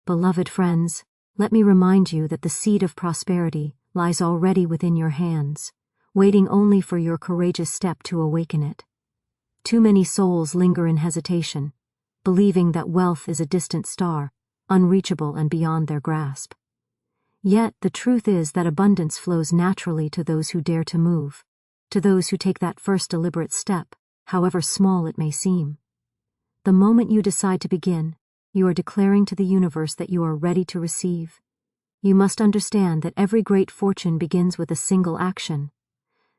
Beloved friends, let me remind you that the seed of prosperity lies already within your hands, waiting only for your courageous step to awaken it. Too many souls linger in hesitation, believing that wealth is a distant star, unreachable and beyond their grasp. Yet the truth is that abundance flows naturally to those who dare to move, to those who take that first deliberate step, however small it may seem. The moment you decide to begin, you are declaring to the universe that you are ready to receive. You must understand that every great fortune begins with a single action.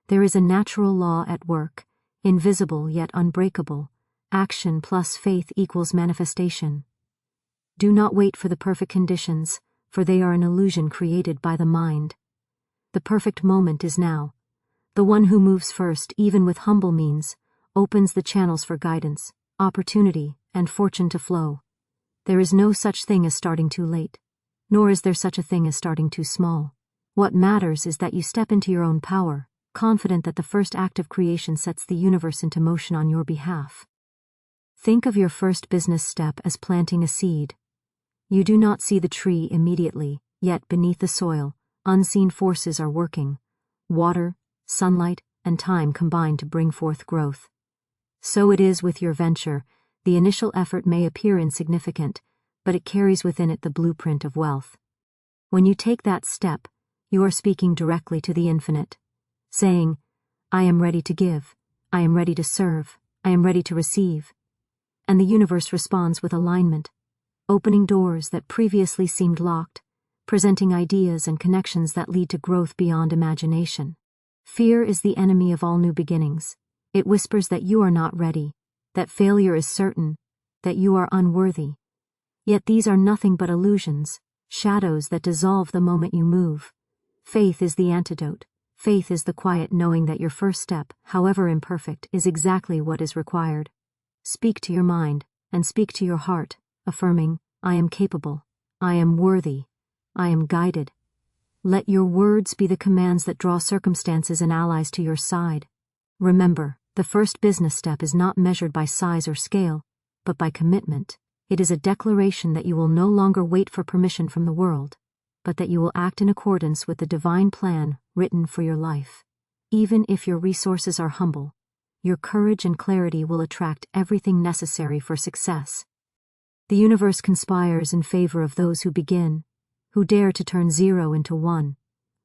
There is a natural law at work, invisible yet unbreakable. Action plus faith equals manifestation. Do not wait for the perfect conditions, for they are an illusion created by the mind. The perfect moment is now. The one who moves first, even with humble means, opens the channels for guidance, opportunity, and fortune to flow. There is no such thing as starting too late, nor is there such a thing as starting too small. What matters is that you step into your own power, confident that the first act of creation sets the universe into motion on your behalf. Think of your first business step as planting a seed. You do not see the tree immediately, yet beneath the soil, unseen forces are working. Water, sunlight, and time combine to bring forth growth. So it is with your venture. The initial effort may appear insignificant, but it carries within it the blueprint of wealth. When you take that step, you are speaking directly to the infinite, saying, I am ready to give, I am ready to serve, I am ready to receive. And the universe responds with alignment, opening doors that previously seemed locked, presenting ideas and connections that lead to growth beyond imagination. Fear is the enemy of all new beginnings. It whispers that you are not ready, that failure is certain, that you are unworthy. Yet these are nothing but illusions, shadows that dissolve the moment you move. Faith is the antidote. Faith is the quiet knowing that your first step, however imperfect, is exactly what is required. Speak to your mind, and speak to your heart, affirming, I am capable, I am worthy, I am guided. Let your words be the commands that draw circumstances and allies to your side. Remember, the first business step is not measured by size or scale, but by commitment. It is a declaration that you will no longer wait for permission from the world, but that you will act in accordance with the divine plan written for your life. Even if your resources are humble, your courage and clarity will attract everything necessary for success. The universe conspires in favor of those who begin, who dare to turn zero into one,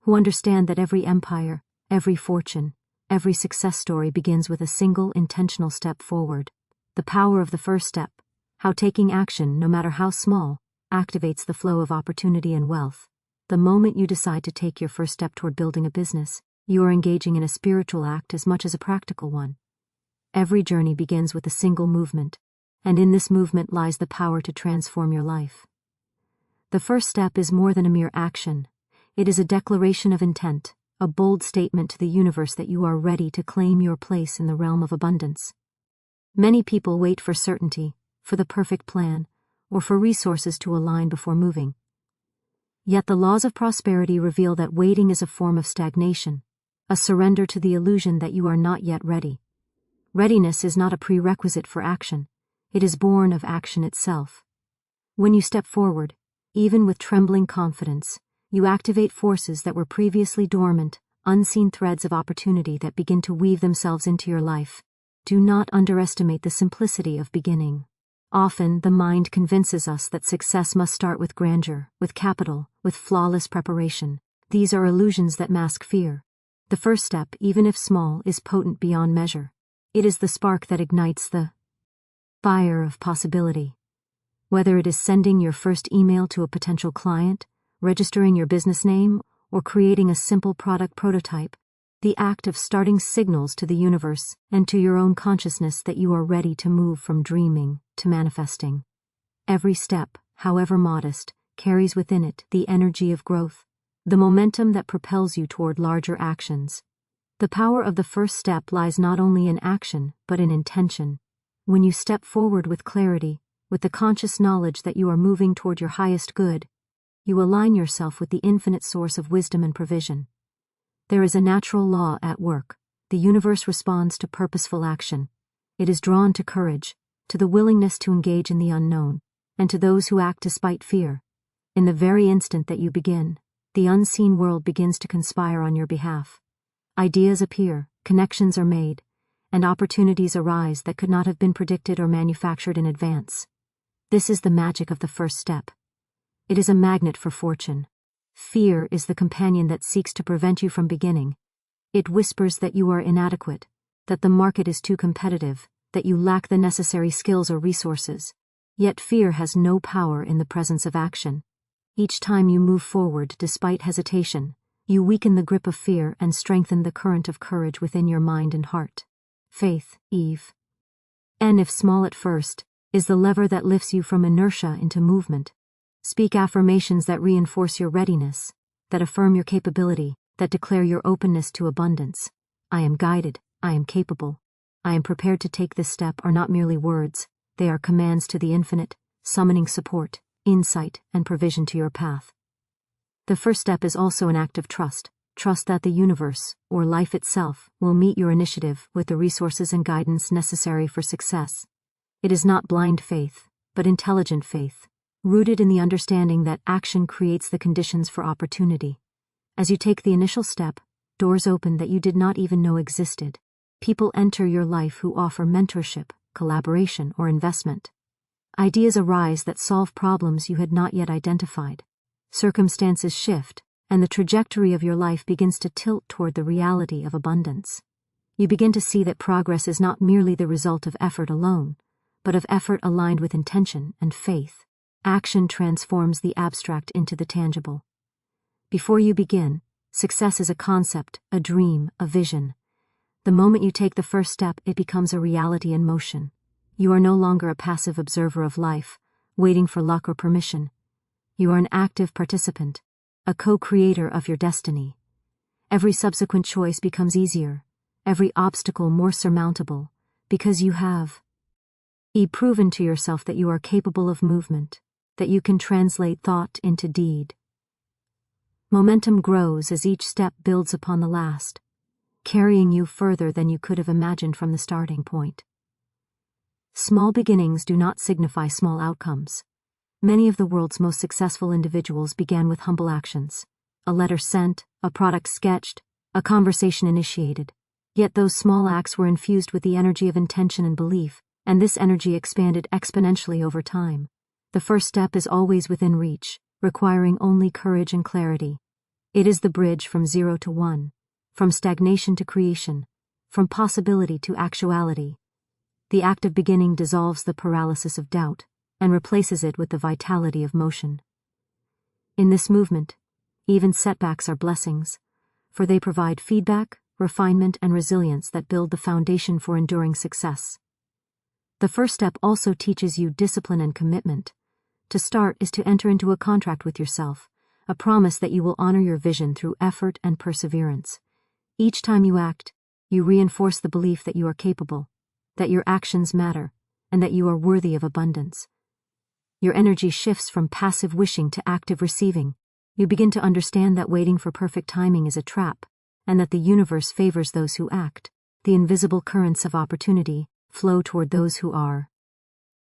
who understand that every empire, every fortune, every success story begins with a single intentional step forward. The power of the first step, how taking action, no matter how small, activates the flow of opportunity and wealth. The moment you decide to take your first step toward building a business, you are engaging in a spiritual act as much as a practical one. Every journey begins with a single movement, and in this movement lies the power to transform your life. The first step is more than a mere action. It is a declaration of intent, a bold statement to the universe that you are ready to claim your place in the realm of abundance. Many people wait for certainty, for the perfect plan, or for resources to align before moving. Yet the laws of prosperity reveal that waiting is a form of stagnation, a surrender to the illusion that you are not yet ready. Readiness is not a prerequisite for action. It is born of action itself. When you step forward, even with trembling confidence, you activate forces that were previously dormant, unseen threads of opportunity that begin to weave themselves into your life. Do not underestimate the simplicity of beginning. Often, the mind convinces us that success must start with grandeur, with capital, with flawless preparation. These are illusions that mask fear. The first step, even if small, is potent beyond measure. It is the spark that ignites the fire of possibility. Whether it is sending your first email to a potential client, registering your business name, or creating a simple product prototype, the act of starting signals to the universe and to your own consciousness that you are ready to move from dreaming to manifesting. Every step, however modest, carries within it the energy of growth, the momentum that propels you toward larger actions. The power of the first step lies not only in action, but in intention. When you step forward with clarity, with the conscious knowledge that you are moving toward your highest good, you align yourself with the infinite source of wisdom and provision. There is a natural law at work. The universe responds to purposeful action. It is drawn to courage, to the willingness to engage in the unknown, and to those who act despite fear. In the very instant that you begin, the unseen world begins to conspire on your behalf. Ideas appear, connections are made, and opportunities arise that could not have been predicted or manufactured in advance. This is the magic of the first step. It is a magnet for fortune. Fear is the companion that seeks to prevent you from beginning. It whispers that you are inadequate, that the market is too competitive, that you lack the necessary skills or resources. Yet fear has no power in the presence of action. Each time you move forward despite hesitation, you weaken the grip of fear and strengthen the current of courage within your mind and heart. Faith, Eve. And if small at first, is the lever that lifts you from inertia into movement. Speak affirmations that reinforce your readiness, that affirm your capability, that declare your openness to abundance. I am guided, I am capable. I am prepared to take this step are not merely words, they are commands to the infinite, summoning support, insight, and provision to your path. The first step is also an act of trust. Trust that the universe, or life itself, will meet your initiative with the resources and guidance necessary for success. It is not blind faith, but intelligent faith, rooted in the understanding that action creates the conditions for opportunity. As you take the initial step, doors open that you did not even know existed. People enter your life who offer mentorship, collaboration, or investment. Ideas arise that solve problems you had not yet identified. Circumstances shift, and the trajectory of your life begins to tilt toward the reality of abundance. You begin to see that progress is not merely the result of effort alone, but of effort aligned with intention and faith. Action transforms the abstract into the tangible. Before you begin, success is a concept, a dream, a vision. The moment you take the first step, it becomes a reality in motion. You are no longer a passive observer of life, waiting for luck or permission. You are an active participant, a co-creator of your destiny. Every subsequent choice becomes easier, every obstacle more surmountable, because you have proven to yourself that you are capable of movement, that you can translate thought into deed. Momentum grows as each step builds upon the last, carrying you further than you could have imagined from the starting point. Small beginnings do not signify small outcomes. Many of the world's most successful individuals began with humble actions. A letter sent, a product sketched, a conversation initiated. Yet those small acts were infused with the energy of intention and belief, and this energy expanded exponentially over time. The first step is always within reach, requiring only courage and clarity. It is the bridge from 0 to 1, from stagnation to creation, from possibility to actuality. The act of beginning dissolves the paralysis of doubt and replaces it with the vitality of motion. In this movement, even setbacks are blessings, for they provide feedback, refinement, and resilience that build the foundation for enduring success. The first step also teaches you discipline and commitment. To start is to enter into a contract with yourself, a promise that you will honor your vision through effort and perseverance. Each time you act, you reinforce the belief that you are capable, that your actions matter, and that you are worthy of abundance. Your energy shifts from passive wishing to active receiving. You begin to understand that waiting for perfect timing is a trap, and that the universe favors those who act. The invisible currents of opportunity flow toward those who are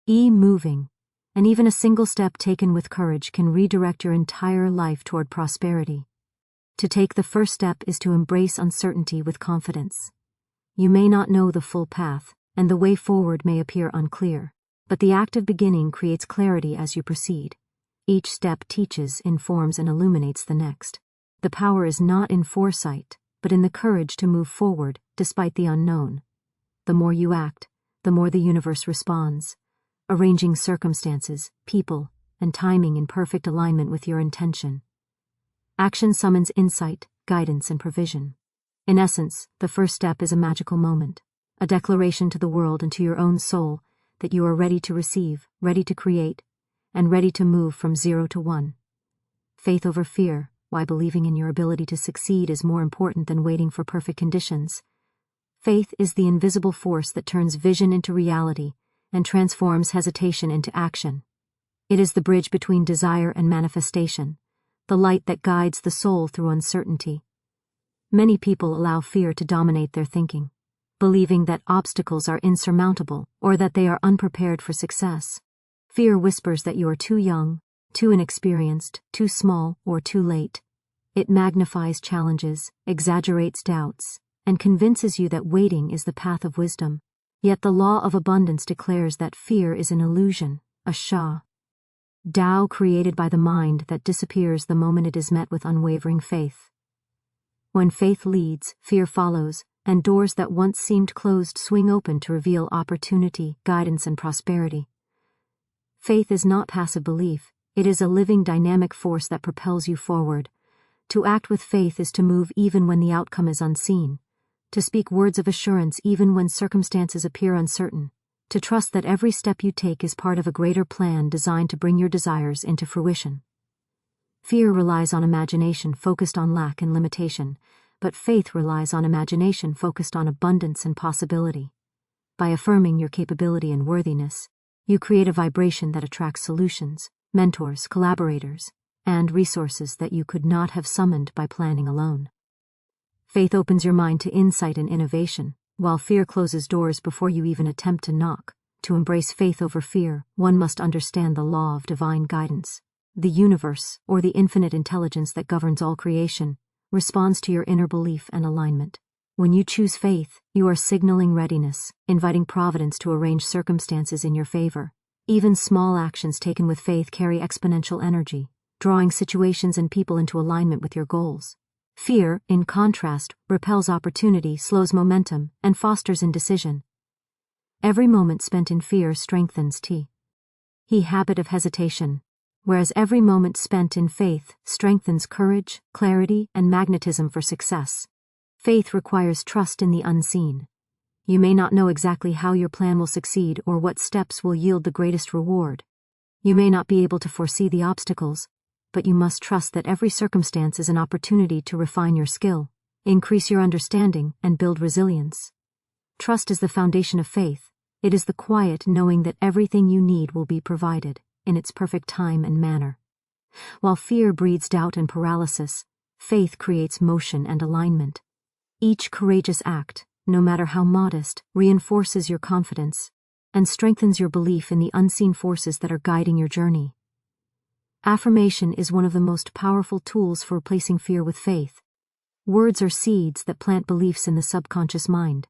moving, and even a single step taken with courage can redirect your entire life toward prosperity. To take the first step is to embrace uncertainty with confidence. You may not know the full path, and the way forward may appear unclear, but the act of beginning creates clarity as you proceed. Each step teaches, informs, and illuminates the next. The power is not in foresight, but in the courage to move forward despite the unknown. The more you act, the more the universe responds, arranging circumstances, people, and timing in perfect alignment with your intention. Action summons insight, guidance, and provision. In essence, the first step is a magical moment, a declaration to the world and to your own soul that you are ready to receive, ready to create, and ready to move from 0 to 1. Faith over fear, why believing in your ability to succeed is more important than waiting for perfect conditions. Faith is the invisible force that turns vision into reality and transforms hesitation into action. It is the bridge between desire and manifestation, the light that guides the soul through uncertainty. Many people allow fear to dominate their thinking, believing that obstacles are insurmountable or that they are unprepared for success. Fear whispers that you are too young, too inexperienced, too small, or too late. It magnifies challenges, exaggerates doubts, and convinces you that waiting is the path of wisdom. Yet the law of abundance declares that fear is an illusion, a Tao created by the mind that disappears the moment it is met with unwavering faith. When faith leads, fear follows, and doors that once seemed closed swing open to reveal opportunity, guidance, and prosperity. Faith is not passive belief, it is a living, dynamic force that propels you forward. To act with faith is to move even when the outcome is unseen, to speak words of assurance even when circumstances appear uncertain, to trust that every step you take is part of a greater plan designed to bring your desires into fruition. Fear relies on imagination focused on lack and limitation, but faith relies on imagination focused on abundance and possibility. By affirming your capability and worthiness, you create a vibration that attracts solutions, mentors, collaborators, and resources that you could not have summoned by planning alone. Faith opens your mind to insight and innovation, while fear closes doors before you even attempt to knock. To embrace faith over fear, one must understand the law of divine guidance. The universe, or the infinite intelligence that governs all creation, responds to your inner belief and alignment. When you choose faith, you are signaling readiness, inviting providence to arrange circumstances in your favor. Even small actions taken with faith carry exponential energy, drawing situations and people into alignment with your goals. Fear, in contrast, repels opportunity, slows momentum, and fosters indecision. Every moment spent in fear strengthens the habit of hesitation, whereas every moment spent in faith strengthens courage, clarity, and magnetism for success. Faith requires trust in the unseen. You may not know exactly how your plan will succeed or what steps will yield the greatest reward. You may not be able to foresee the obstacles, but you must trust that every circumstance is an opportunity to refine your skill, increase your understanding, and build resilience. Trust is the foundation of faith. It is the quiet knowing that everything you need will be provided, in its perfect time and manner. While fear breeds doubt and paralysis, faith creates motion and alignment. Each courageous act, no matter how modest, reinforces your confidence and strengthens your belief in the unseen forces that are guiding your journey. Affirmation is one of the most powerful tools for replacing fear with faith. Words are seeds that plant beliefs in the subconscious mind.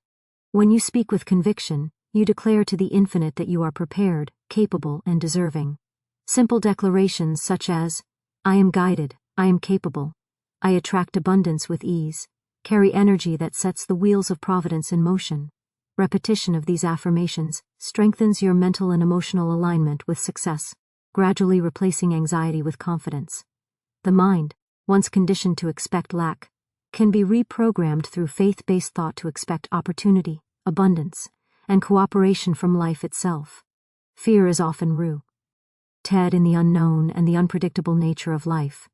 When you speak with conviction, you declare to the infinite that you are prepared, capable, and deserving. Simple declarations such as, "I am guided, I am capable, I attract abundance with ease," carry energy that sets the wheels of providence in motion. Repetition of these affirmations strengthens your mental and emotional alignment with success, gradually replacing anxiety with confidence. The mind, once conditioned to expect lack, can be reprogrammed through faith-based thought to expect opportunity, abundance, and cooperation from life itself. Fear is often rooted in the unknown and the unpredictable nature of life.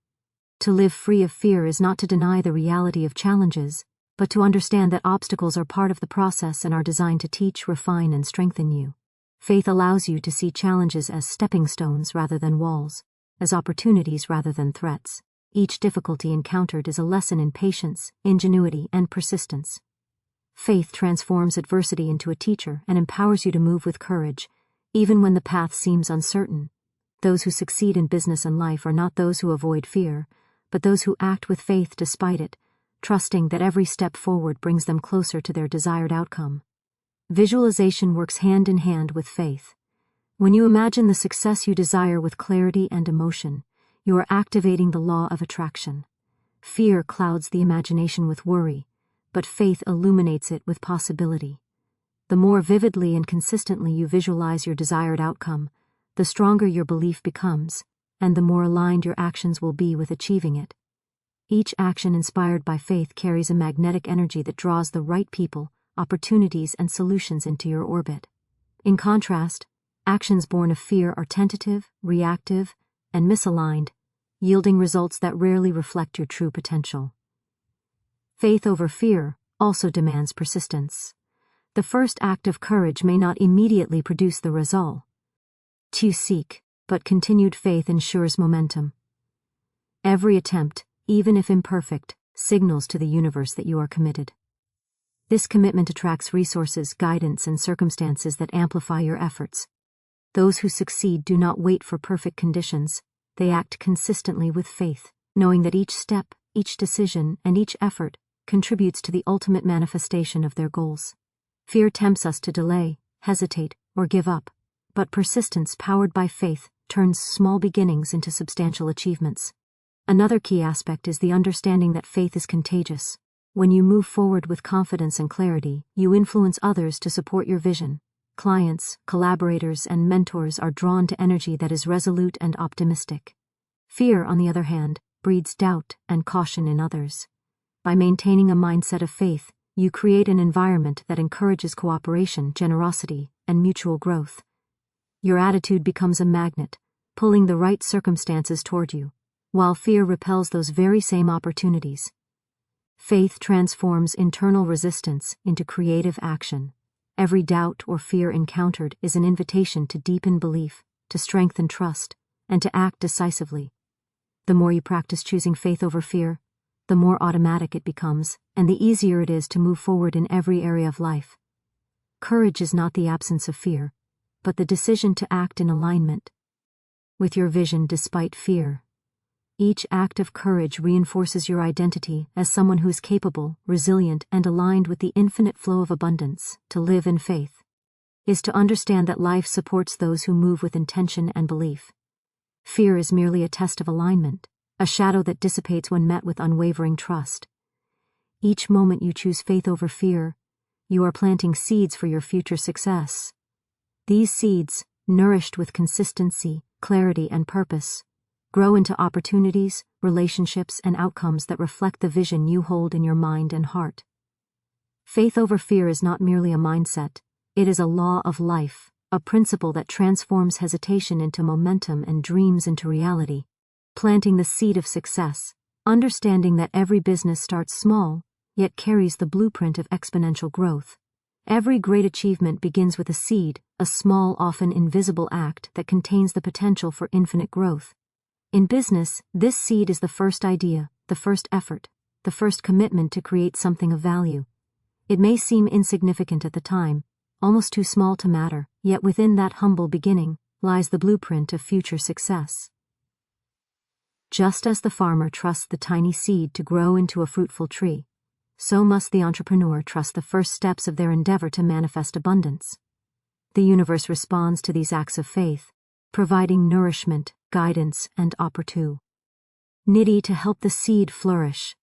To live free of fear is not to deny the reality of challenges, but to understand that obstacles are part of the process and are designed to teach, refine, and strengthen you. Faith allows you to see challenges as stepping stones rather than walls, as opportunities rather than threats. Each difficulty encountered is a lesson in patience, ingenuity, and persistence. Faith transforms adversity into a teacher and empowers you to move with courage, even when the path seems uncertain. Those who succeed in business and life are not those who avoid fear, but those who act with faith despite it, trusting that every step forward brings them closer to their desired outcome. Visualization works hand in hand with faith. When you imagine the success you desire with clarity and emotion, you are activating the law of attraction. Fear clouds the imagination with worry, but faith illuminates it with possibility. The more vividly and consistently you visualize your desired outcome, the stronger your belief becomes, and the more aligned your actions will be with achieving it. Each action inspired by faith carries a magnetic energy that draws the right people, opportunities, and solutions into your orbit. In contrast, actions born of fear are tentative, reactive, and misaligned, yielding results that rarely reflect your true potential. Faith over fear also demands persistence. The first act of courage may not immediately produce the result you seek, but continued faith ensures momentum. Every attempt, even if imperfect, signals to the universe that you are committed. This commitment attracts resources, guidance, and circumstances that amplify your efforts. Those who succeed do not wait for perfect conditions, They act consistently with faith, knowing that each step, each decision, and each effort contributes to the ultimate manifestation of their goals. Fear tempts us to delay, hesitate, or give up, but persistence powered by faith turns small beginnings into substantial achievements. Another key aspect is the understanding that faith is contagious. When you move forward with confidence and clarity, you influence others to support your vision. Clients, collaborators, and mentors are drawn to energy that is resolute and optimistic. Fear, on the other hand, breeds doubt and caution in others. By maintaining a mindset of faith, you create an environment that encourages cooperation, generosity, and mutual growth. Your attitude becomes a magnet, pulling the right circumstances toward you, while fear repels those very same opportunities. Faith transforms internal resistance into creative action. Every doubt or fear encountered is an invitation to deepen belief, to strengthen trust, and to act decisively. The more you practice choosing faith over fear, the more automatic it becomes, and the easier it is to move forward in every area of life. Courage is not the absence of fear, but the decision to act in alignment with your vision despite fear. Each act of courage reinforces your identity as someone who is capable, resilient, and aligned with the infinite flow of abundance. To live in faith is to understand that life supports those who move with intention and belief. Fear is merely a test of alignment, a shadow that dissipates when met with unwavering trust. Each moment you choose faith over fear, you are planting seeds for your future success. These seeds, nourished with consistency, clarity, and purpose, grow into opportunities, relationships, and outcomes that reflect the vision you hold in your mind and heart. Faith over fear is not merely a mindset, it is a law of life, a principle that transforms hesitation into momentum and dreams into reality. Planting the seed of success, understanding that every business starts small, yet carries the blueprint of exponential growth. Every great achievement begins with a seed, a small, often invisible act that contains the potential for infinite growth. In business, this seed is the first idea, the first effort, the first commitment to create something of value. It may seem insignificant at the time, almost too small to matter, yet within that humble beginning lies the blueprint of future success. Just as the farmer trusts the tiny seed to grow into a fruitful tree, so must the entrepreneur trust the first steps of their endeavor to manifest abundance. The universe responds to these acts of faith, providing nourishment, guidance, and opportunity to help the seed flourish.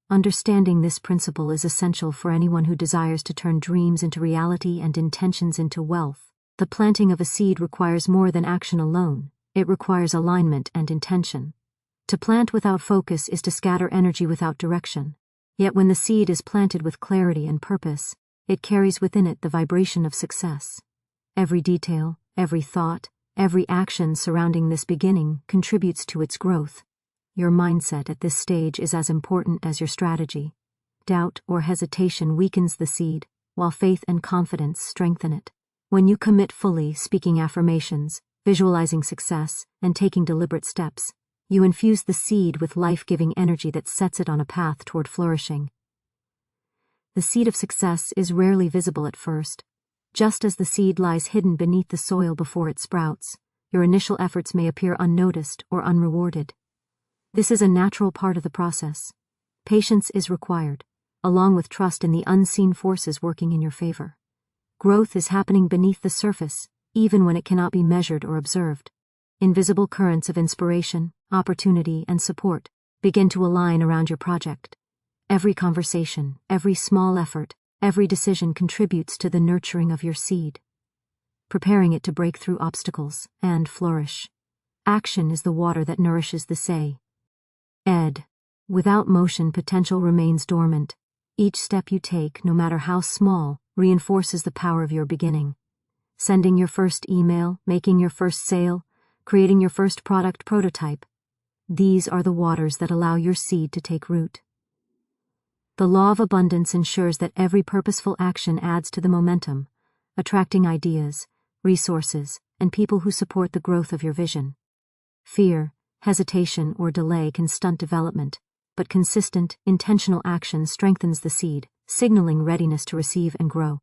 Understanding this principle is essential for anyone who desires to turn dreams into reality and intentions into wealth. The planting of a seed requires more than action alone, it requires alignment and intention. To plant without focus is to scatter energy without direction. Yet when the seed is planted with clarity and purpose, it carries within it the vibration of success. Every detail, every thought, every action surrounding this beginning contributes to its growth. Your mindset at this stage is as important as your strategy. Doubt or hesitation weakens the seed, while faith and confidence strengthen it. When you commit fully, speaking affirmations, visualizing success, and taking deliberate steps, you infuse the seed with life-giving energy that sets it on a path toward flourishing. The seed of success is rarely visible at first. Just as the seed lies hidden beneath the soil before it sprouts, your initial efforts may appear unnoticed or unrewarded. This is a natural part of the process. Patience is required, along with trust in the unseen forces working in your favor. Growth is happening beneath the surface, even when it cannot be measured or observed. Invisible currents of inspiration, opportunity, and support begin to align around your project. Every conversation, every small effort, every decision contributes to the nurturing of your seed, preparing it to break through obstacles and flourish. Action is the water that nourishes the seed. Without motion, potential remains dormant. Each step you take, no matter how small, reinforces the power of your beginning. Sending your first email, making your first sale, creating your first product prototype. These are the waters that allow your seed to take root. The law of abundance ensures that every purposeful action adds to the momentum, attracting ideas, resources, and people who support the growth of your vision. Fear, hesitation, or delay can stunt development, but consistent, intentional action strengthens the seed, signaling readiness to receive and grow.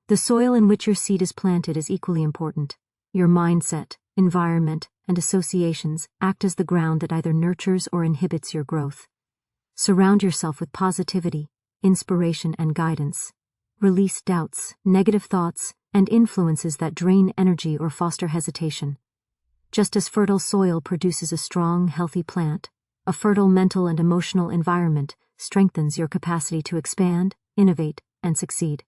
The soil in which your seed is planted is equally important. Your mindset, environment, and associations act as the ground that either nurtures or inhibits your growth. Surround yourself with positivity, inspiration, and guidance. Release doubts, negative thoughts, and influences that drain energy or foster hesitation. Just as fertile soil produces a strong, healthy plant, a fertile mental and emotional environment strengthens your capacity to expand, innovate, and succeed.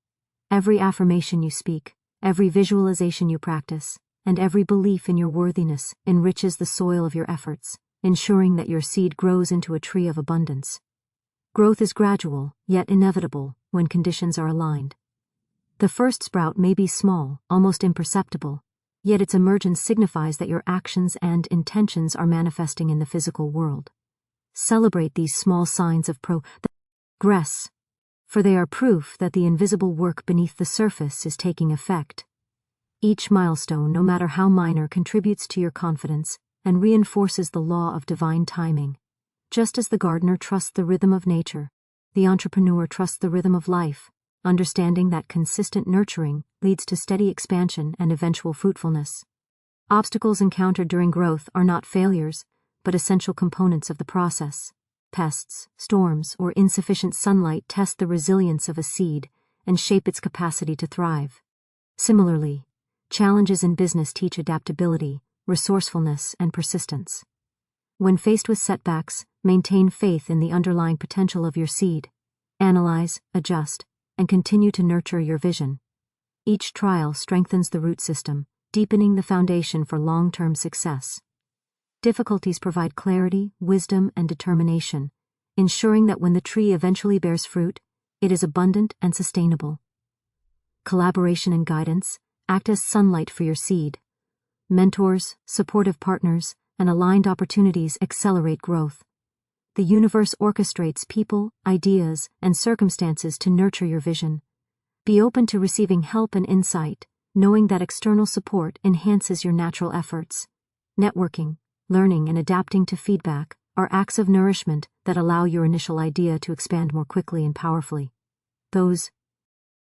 Every affirmation you speak, every visualization you practice, and every belief in your worthiness enriches the soil of your efforts, ensuring that your seed grows into a tree of abundance. Growth is gradual, yet inevitable, when conditions are aligned. The first sprout may be small, almost imperceptible, yet its emergence signifies that your actions and intentions are manifesting in the physical world. Celebrate these small signs of progress, for they are proof that the invisible work beneath the surface is taking effect. Each milestone, no matter how minor, contributes to your confidence and reinforces the law of divine timing. Just as the gardener trusts the rhythm of nature, the entrepreneur trusts the rhythm of life, understanding that consistent nurturing leads to steady expansion and eventual fruitfulness. Obstacles encountered during growth are not failures, but essential components of the process. Pests, storms, or insufficient sunlight test the resilience of a seed and shape its capacity to thrive. Similarly, challenges in business teach adaptability, resourcefulness, and persistence. When faced with setbacks, maintain faith in the underlying potential of your seed. Analyze, adjust, and continue to nurture your vision. Each trial strengthens the root system, deepening the foundation for long-term success. Difficulties provide clarity, wisdom, and determination, ensuring that when the tree eventually bears fruit, it is abundant and sustainable. Collaboration and guidance act as sunlight for your seed. Mentors, supportive partners, and aligned opportunities accelerate growth. The universe orchestrates people, ideas, and circumstances to nurture your vision. Be open to receiving help and insight, knowing that external support enhances your natural efforts. Networking, learning, and adapting to feedback are acts of nourishment that allow your initial idea to expand more quickly and powerfully. Those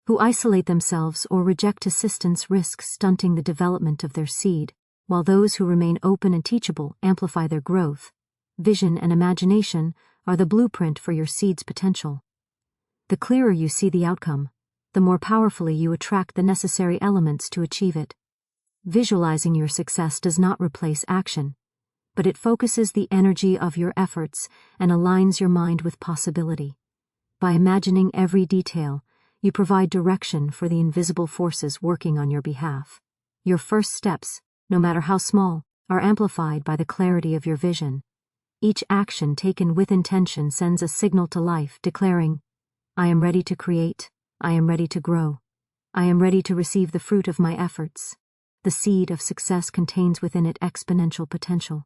who isolate themselves or reject assistance risk stunting the development of their seed, while those who remain open and teachable amplify their growth. Vision and imagination are the blueprint for your seed's potential. The clearer you see the outcome, the more powerfully you attract the necessary elements to achieve it. Visualizing your success does not replace action, but it focuses the energy of your efforts and aligns your mind with possibility. By imagining every detail, you provide direction for the invisible forces working on your behalf. Your first steps, no matter how small, are amplified by the clarity of your vision. Each action taken with intention sends a signal to life, declaring, "I am ready to create, I am ready to grow, I am ready to receive the fruit of my efforts." The seed of success contains within it exponential potential.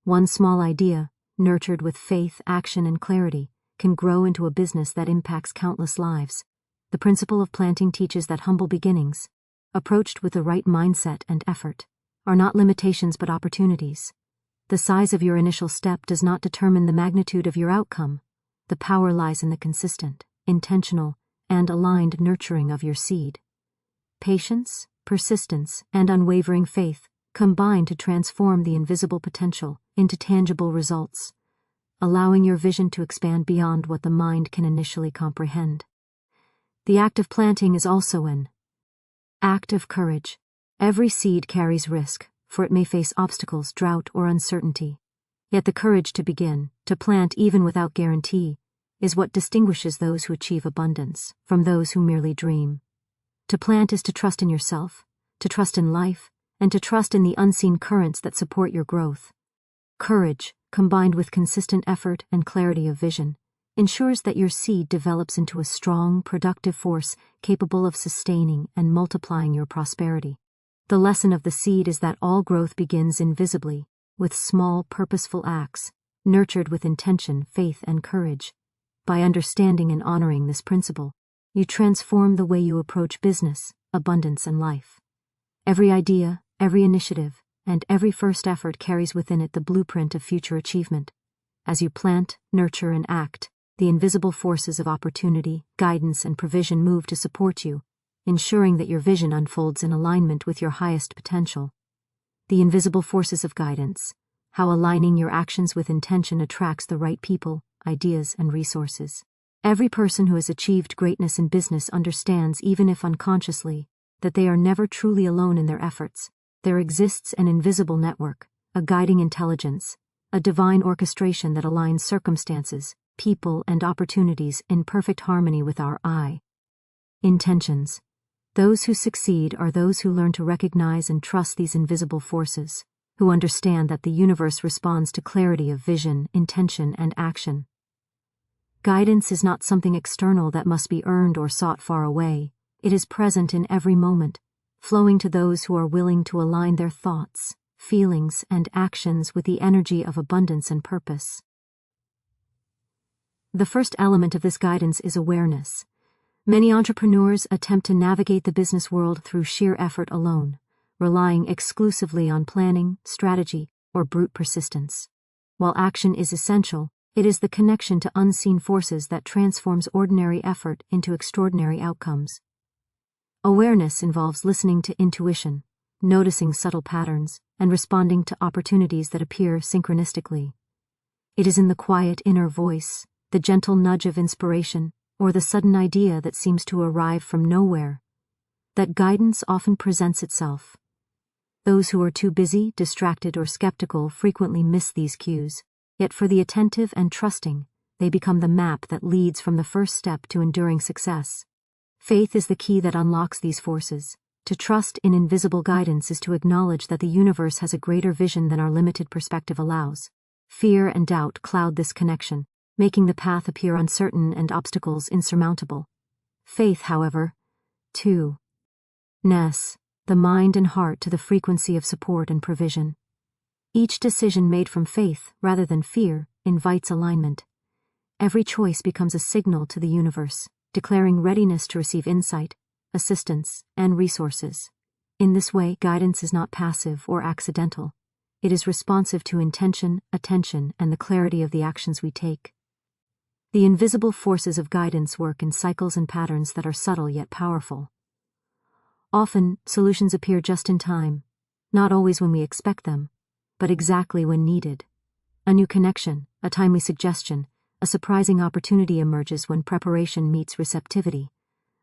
One small idea, nurtured with faith, action, and clarity, can grow into a business that impacts countless lives. The principle of planting teaches that humble beginnings, approached with the right mindset and effort, are not limitations but opportunities. The size of your initial step does not determine the magnitude of your outcome. The power lies in the consistent, intentional, and aligned nurturing of your seed. Patience, persistence, and unwavering faith combine to transform the invisible potential into tangible results, allowing your vision to expand beyond what the mind can initially comprehend. The act of planting is also an act of courage. Every seed carries risk, for it may face obstacles, drought, or uncertainty. Yet the courage to begin, to plant even without guarantee, is what distinguishes those who achieve abundance from those who merely dream. To plant is to trust in yourself, to trust in life, and to trust in the unseen currents that support your growth. Courage, combined with consistent effort and clarity of vision, ensures that your seed develops into a strong, productive force capable of sustaining and multiplying your prosperity. The lesson of the seed is that all growth begins invisibly, with small, purposeful acts, nurtured with intention, faith, and courage. By understanding and honoring this principle, you transform the way you approach business, abundance, and life. Every idea, every initiative, and every first effort carries within it the blueprint of future achievement. As you plant, nurture, and act, the invisible forces of opportunity, guidance, and provision move to support you, ensuring that your vision unfolds in alignment with your highest potential. The invisible forces of guidance. How aligning your actions with intention attracts the right people, ideas, and resources. Every person who has achieved greatness in business understands, even if unconsciously, that they are never truly alone in their efforts. There exists an invisible network, a guiding intelligence, a divine orchestration that aligns circumstances, people, and opportunities in perfect harmony with our intentions. Those who succeed are those who learn to recognize and trust these invisible forces, who understand that the universe responds to clarity of vision, intention, and action. Guidance is not something external that must be earned or sought far away. It is present in every moment, flowing to those who are willing to align their thoughts, feelings, and actions with the energy of abundance and purpose. The first element of this guidance is awareness. Many entrepreneurs attempt to navigate the business world through sheer effort alone, relying exclusively on planning, strategy, or brute persistence. While action is essential, it is the connection to unseen forces that transforms ordinary effort into extraordinary outcomes. Awareness involves listening to intuition, noticing subtle patterns, and responding to opportunities that appear synchronistically. It is in the quiet inner voice, the gentle nudge of inspiration, or the sudden idea that seems to arrive from nowhere, that guidance often presents itself. Those who are too busy, distracted, or skeptical frequently miss these cues, yet for the attentive and trusting, they become the map that leads from the first step to enduring success. Faith is the key that unlocks these forces. To trust in invisible guidance is to acknowledge that the universe has a greater vision than our limited perspective allows. Fear and doubt cloud this connection, making the path appear uncertain and obstacles insurmountable. Faith, however, tunes the mind and heart to the frequency of support and provision. Each decision made from faith, rather than fear, invites alignment. Every choice becomes a signal to the universe, declaring readiness to receive insight, assistance, and resources. In this way, guidance is not passive or accidental. It is responsive to intention, attention, and the clarity of the actions we take. The invisible forces of guidance work in cycles and patterns that are subtle yet powerful. Often, solutions appear just in time, not always when we expect them, but exactly when needed. A new connection, a timely suggestion, a surprising opportunity emerges when preparation meets receptivity.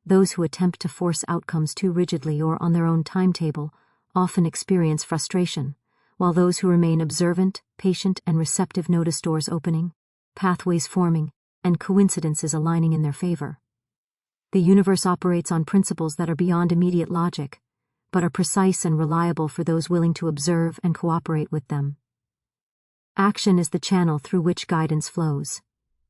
Those who attempt to force outcomes too rigidly or on their own timetable often experience frustration, while those who remain observant, patient, and receptive notice doors opening, pathways forming, and coincidences aligning in their favor. The universe operates on principles that are beyond immediate logic, but are precise and reliable for those willing to observe and cooperate with them. Action is the channel through which guidance flows.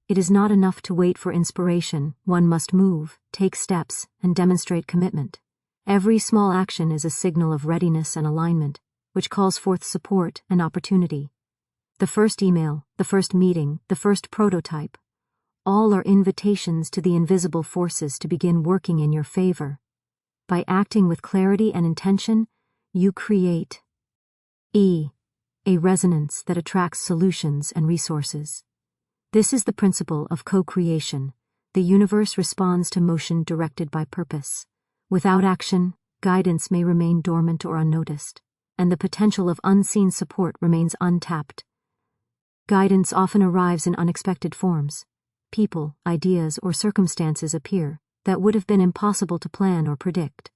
It is not enough to wait for inspiration. One must move, take steps, and demonstrate commitment. Every small action is a signal of readiness and alignment, which calls forth support and opportunity. The first email, the first meeting, the first prototype, all are invitations to the invisible forces to begin working in your favor. By acting with clarity and intention, you create a resonance that attracts solutions and resources. This is the principle of co-creation. The universe responds to motion directed by purpose. Without action, guidance may remain dormant or unnoticed, and the potential of unseen support remains untapped. Guidance often arrives in unexpected forms. People, ideas, or circumstances appear that would have been impossible to plan or predict.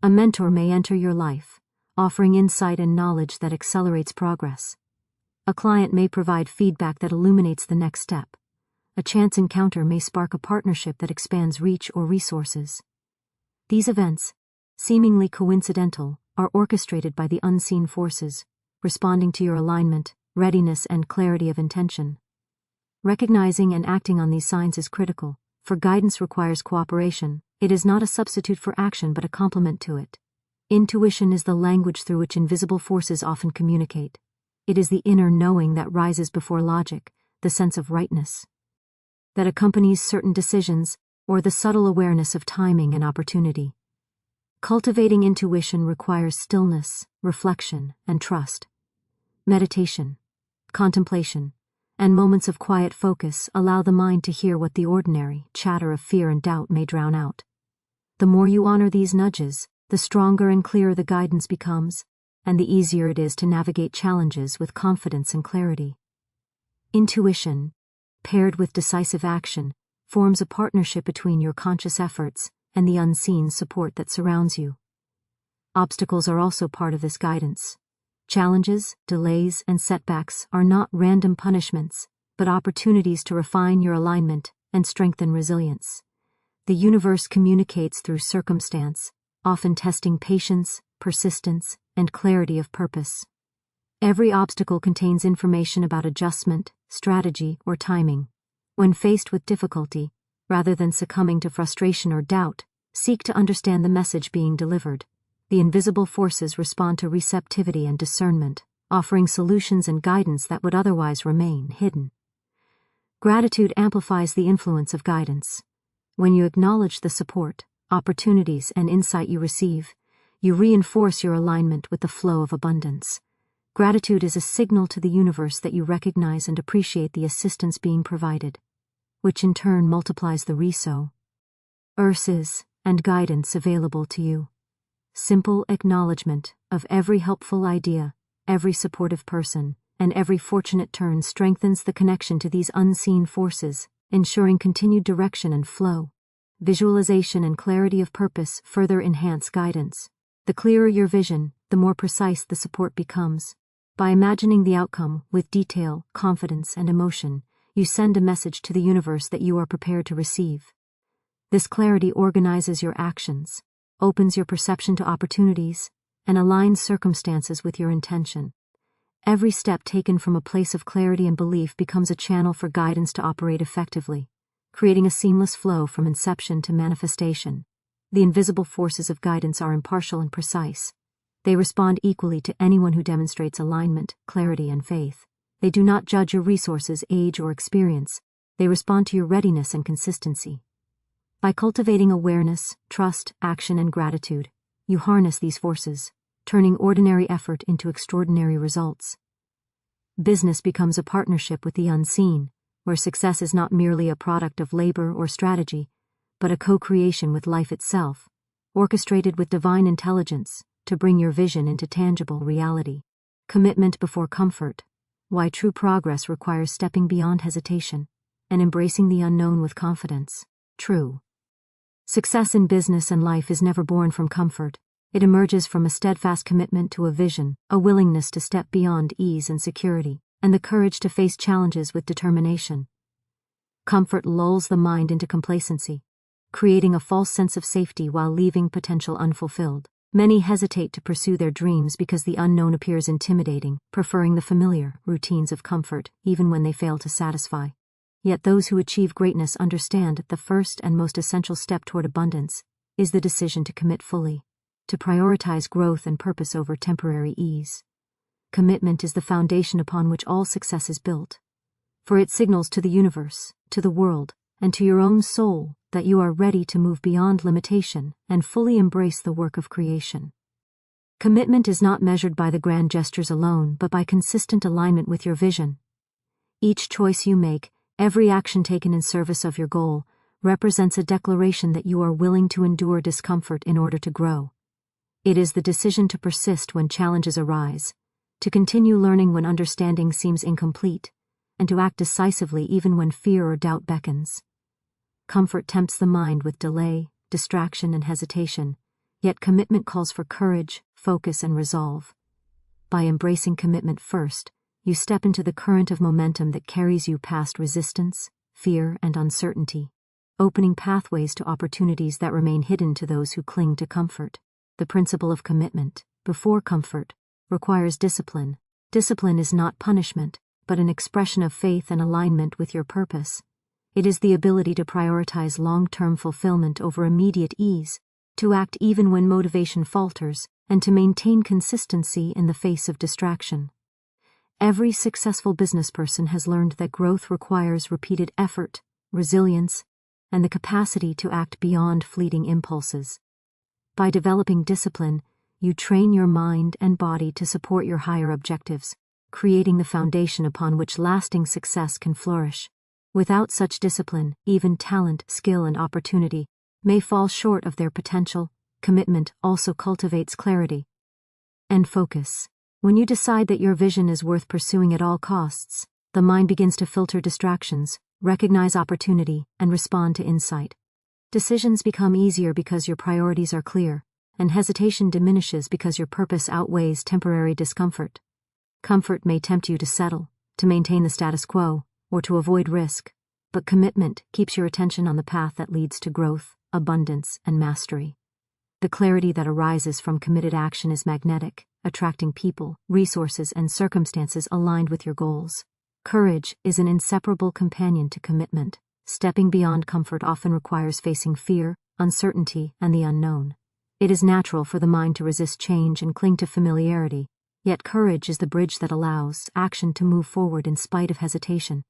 A mentor may enter your life, offering insight and knowledge that accelerates progress. A client may provide feedback that illuminates the next step. A chance encounter may spark a partnership that expands reach or resources. These events, seemingly coincidental, are orchestrated by the unseen forces, responding to your alignment, readiness, and clarity of intention. Recognizing and acting on these signs is critical, for guidance requires cooperation. It is not a substitute for action but a complement to it. Intuition is the language through which invisible forces often communicate. It is the inner knowing that rises before logic, the sense of rightness that accompanies certain decisions, or the subtle awareness of timing and opportunity. Cultivating intuition requires stillness, reflection, and trust. Meditation, contemplation, and moments of quiet focus allow the mind to hear what the ordinary chatter of fear and doubt may drown out. The more you honor these nudges, the stronger and clearer the guidance becomes, and the easier it is to navigate challenges with confidence and clarity. Intuition, paired with decisive action, forms a partnership between your conscious efforts and the unseen support that surrounds you. Obstacles are also part of this guidance. Challenges, delays, and setbacks are not random punishments, but opportunities to refine your alignment and strengthen resilience. The universe communicates through circumstance, often testing patience, persistence, and clarity of purpose. Every obstacle contains information about adjustment, strategy, or timing. When faced with difficulty, rather than succumbing to frustration or doubt, seek to understand the message being delivered. The invisible forces respond to receptivity and discernment, offering solutions and guidance that would otherwise remain hidden. Gratitude amplifies the influence of guidance. When you acknowledge the support, opportunities, and insight you receive, you reinforce your alignment with the flow of abundance. Gratitude is a signal to the universe that you recognize and appreciate the assistance being provided, which in turn multiplies the resources and guidance available to you. Simple acknowledgement of every helpful idea, every supportive person, and every fortunate turn strengthens the connection to these unseen forces, ensuring continued direction and flow. Visualization and clarity of purpose further enhance guidance. The clearer your vision, the more precise the support becomes. By imagining the outcome with detail, confidence, and emotion, you send a message to the universe that you are prepared to receive. This clarity organizes your actions, opens your perception to opportunities, and aligns circumstances with your intention. Every step taken from a place of clarity and belief becomes a channel for guidance to operate effectively, creating a seamless flow from inception to manifestation. The invisible forces of guidance are impartial and precise. They respond equally to anyone who demonstrates alignment, clarity, and faith. They do not judge your resources, age, or experience. They respond to your readiness and consistency. By cultivating awareness, trust, action, and gratitude, you harness these forces, turning ordinary effort into extraordinary results. Business becomes a partnership with the unseen, where success is not merely a product of labor or strategy, but a co-creation with life itself, orchestrated with divine intelligence to bring your vision into tangible reality. Commitment before comfort. Why true progress requires stepping beyond hesitation and embracing the unknown with confidence. True success in business and life is never born from comfort. It emerges from a steadfast commitment to a vision, a willingness to step beyond ease and security, and the courage to face challenges with determination. Comfort lulls the mind into complacency, creating a false sense of safety while leaving potential unfulfilled. Many hesitate to pursue their dreams because the unknown appears intimidating, preferring the familiar routines of comfort even when they fail to satisfy. Yet those who achieve greatness understand that the first and most essential step toward abundance is the decision to commit fully, to prioritize growth and purpose over temporary ease. Commitment is the foundation upon which all success is built, for it signals to the universe, to the world, and to your own soul that you are ready to move beyond limitation and fully embrace the work of creation. Commitment is not measured by the grand gestures alone, but by consistent alignment with your vision. Each choice you make, every action taken in service of your goal, represents a declaration that you are willing to endure discomfort in order to grow. It is the decision to persist when challenges arise, to continue learning when understanding seems incomplete, and to act decisively even when fear or doubt beckons. Comfort tempts the mind with delay, distraction, and hesitation, yet commitment calls for courage, focus, and resolve. By embracing commitment first, you step into the current of momentum that carries you past resistance, fear, and uncertainty, opening pathways to opportunities that remain hidden to those who cling to comfort. The principle of commitment, before comfort, requires discipline. Discipline is not punishment, but an expression of faith and alignment with your purpose. It is the ability to prioritize long-term fulfillment over immediate ease, to act even when motivation falters, and to maintain consistency in the face of distraction. Every successful businessperson has learned that growth requires repeated effort, resilience, and the capacity to act beyond fleeting impulses. By developing discipline, you train your mind and body to support your higher objectives, creating the foundation upon which lasting success can flourish. Without such discipline, even talent, skill, and opportunity may fall short of their potential. Commitment also cultivates clarity. and focus. When you decide that your vision is worth pursuing at all costs, the mind begins to filter distractions, recognize opportunity, and respond to insight. Decisions become easier because your priorities are clear, and hesitation diminishes because your purpose outweighs temporary discomfort. Comfort may tempt you to settle, to maintain the status quo, or to avoid risk, but commitment keeps your attention on the path that leads to growth, abundance, and mastery. The clarity that arises from committed action is magnetic, attracting people, resources, and circumstances aligned with your goals. Courage is an inseparable companion to commitment. Stepping beyond comfort often requires facing fear, uncertainty, and the unknown. It is natural for the mind to resist change and cling to familiarity, yet courage is the bridge that allows action to move forward in spite of hesitation.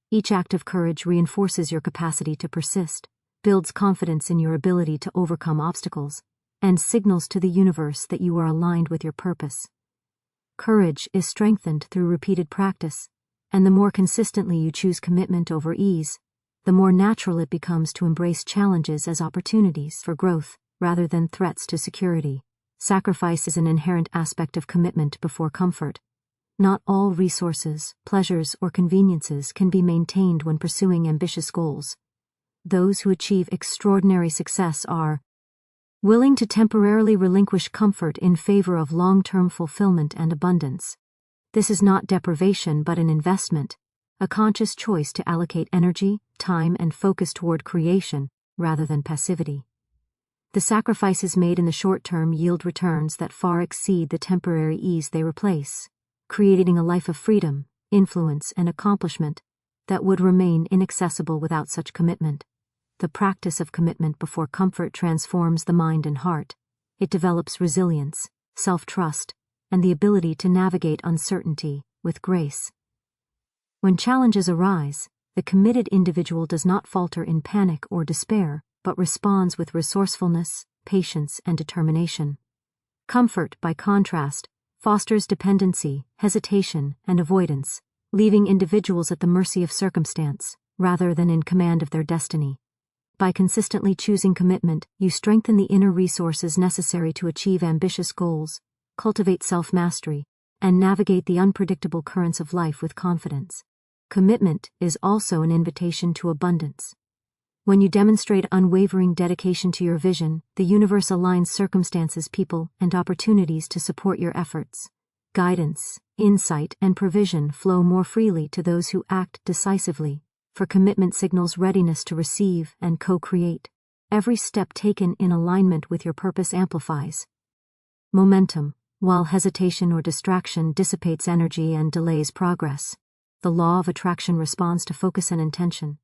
Each act of courage reinforces your capacity to persist, builds confidence in your ability to overcome obstacles, and signals to the universe that you are aligned with your purpose. Courage is strengthened through repeated practice, and the more consistently you choose commitment over ease, the more natural it becomes to embrace challenges as opportunities for growth rather than threats to security. Sacrifice is an inherent aspect of commitment before comfort. Not all resources, pleasures, or conveniences can be maintained when pursuing ambitious goals. Those who achieve extraordinary success are willing to temporarily relinquish comfort in favor of long-term fulfillment and abundance. This is not deprivation but an investment, a conscious choice to allocate energy, time, and focus toward creation rather than passivity. The sacrifices made in the short term yield returns that far exceed the temporary ease they replace, creating a life of freedom, influence, and accomplishment that would remain inaccessible without such commitment. The practice of commitment before comfort transforms the mind and heart. It develops resilience, self-trust, and the ability to navigate uncertainty with grace. When challenges arise, the committed individual does not falter in panic or despair, but responds with resourcefulness, patience, and determination. Comfort, by contrast, fosters dependency, hesitation, and avoidance, leaving individuals at the mercy of circumstance, rather than in command of their destiny. By consistently choosing commitment, you strengthen the inner resources necessary to achieve ambitious goals, cultivate self-mastery, and navigate the unpredictable currents of life with confidence. Commitment is also an invitation to abundance. When you demonstrate unwavering dedication to your vision, the universe aligns circumstances, people, and opportunities to support your efforts. Guidance, insight, and provision flow more freely to those who act decisively, for commitment signals readiness to receive and co-create. Every step taken in alignment with your purpose amplifies momentum, while hesitation or distraction dissipates energy and delays progress. The law of attraction responds to focus and intention,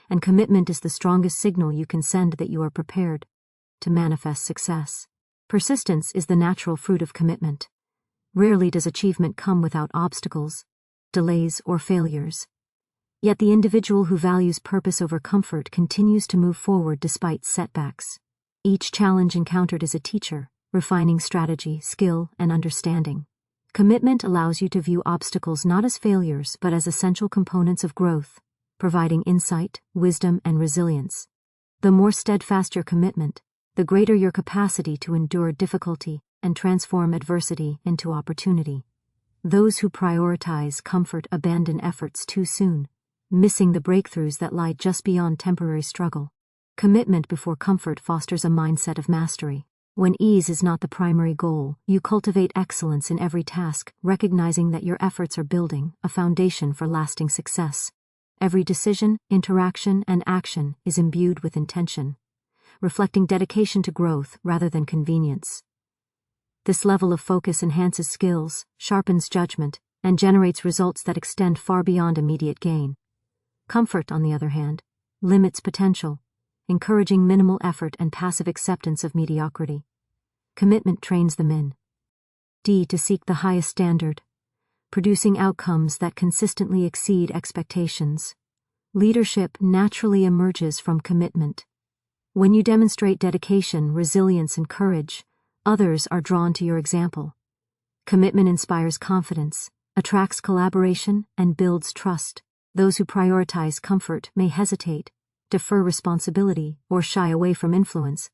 and commitment is the strongest signal you can send that you are prepared to manifest success. Persistence is the natural fruit of commitment. Rarely does achievement come without obstacles, delays, or failures. Yet the individual who values purpose over comfort continues to move forward despite setbacks. Each challenge encountered is a teacher, refining strategy, skill, and understanding. Commitment allows you to view obstacles not as failures but as essential components of growth, providing insight, wisdom, and resilience. The more steadfast your commitment, the greater your capacity to endure difficulty and transform adversity into opportunity. Those who prioritize comfort abandon efforts too soon, missing the breakthroughs that lie just beyond temporary struggle. Commitment before comfort fosters a mindset of mastery. When ease is not the primary goal, you cultivate excellence in every task, recognizing that your efforts are building a foundation for lasting success. Every decision, interaction, and action is imbued with intention, reflecting dedication to growth rather than convenience. This level of focus enhances skills, sharpens judgment, and generates results that extend far beyond immediate gain. Comfort, on the other hand, limits potential, encouraging minimal effort and passive acceptance of mediocrity. Commitment trains the mind to seek the highest standard, producing outcomes that consistently exceed expectations. Leadership naturally emerges from commitment. When you demonstrate dedication, resilience, and courage, others are drawn to your example. Commitment inspires confidence, attracts collaboration, and builds trust. Those who prioritize comfort may hesitate, defer responsibility, or shy away from influence,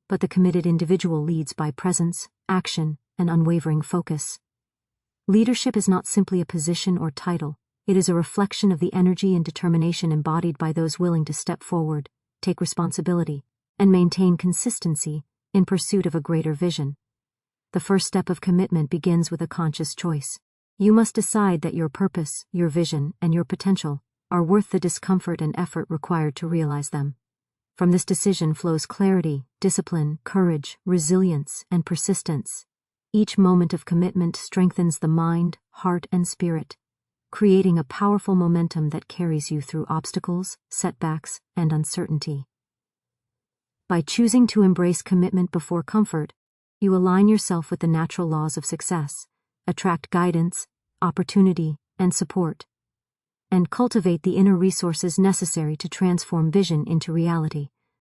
but the committed individual leads by presence, action, and unwavering focus. Leadership is not simply a position or title, it is a reflection of the energy and determination embodied by those willing to step forward, take responsibility, and maintain consistency in pursuit of a greater vision. The first step of commitment begins with a conscious choice. You must decide that your purpose, your vision, and your potential are worth the discomfort and effort required to realize them. From this decision flows clarity, discipline, courage, resilience, and persistence. Each moment of commitment strengthens the mind, heart, and spirit, creating a powerful momentum that carries you through obstacles, setbacks, and uncertainty. By choosing to embrace commitment before comfort, you align yourself with the natural laws of success, attract guidance, opportunity, and support, and cultivate the inner resources necessary to transform vision into reality.